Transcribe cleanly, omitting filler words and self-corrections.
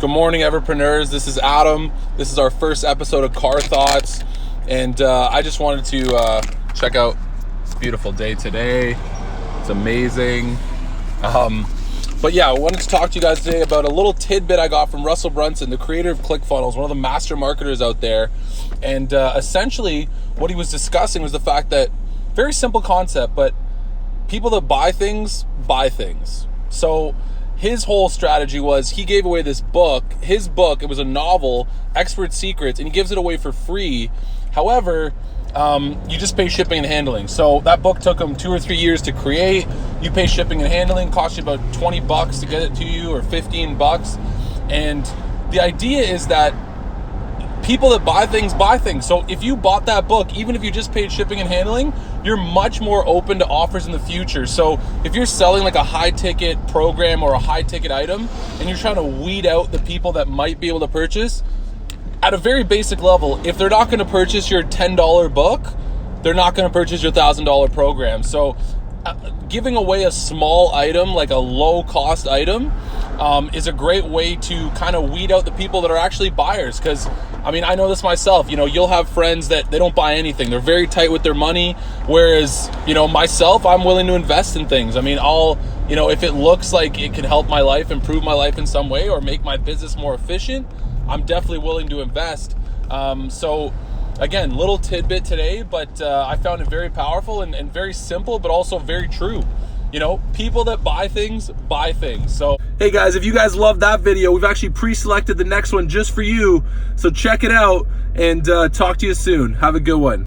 Good morning, Everpreneurs. This is Adam. This is our first episode of Car Thoughts, and I just wanted to check out this beautiful day today. It's amazing. But yeah, I wanted to talk to you guys today about a little tidbit I got from Russel Brunson, the creator of ClickFunnels, one of the master marketers out there. And essentially, what he was discussing was the fact that, very simple concept, but people that buy things, buy things. So his whole strategy was he gave away this book. His book, it was a novel, Expert Secrets, and he gives it away for free. However, you just pay shipping and handling. So that book took him 2 or 3 years to create. You pay shipping and handling, cost you about $20 to get it to you, or $15. And the idea is that people that buy things, buy things. So if you bought that book, even if you just paid shipping and handling, you're much more open to offers in the future. So if you're selling like a high ticket program or a high ticket item, and you're trying to weed out the people that might be able to purchase, at a very basic level, if they're not going to purchase your $10 book, they're not going to purchase your $1,000 program. So giving away a small item, like a low cost item, is a great way to kind of weed out the people that are actually buyers. Because I mean, I know this myself. You'll have friends that they don't buy anything. They're very tight with their money. Whereas, myself, I'm willing to invest in things. I mean, if it looks like it could help my life, improve my life in some way, or make my business more efficient, I'm definitely willing to invest. So again, little tidbit today, but I found it very powerful and very simple, but also very true. People that buy things, buy things. So, hey guys, if you guys loved that video, we've actually pre-selected the next one just for you. So check it out and talk to you soon. Have a good one.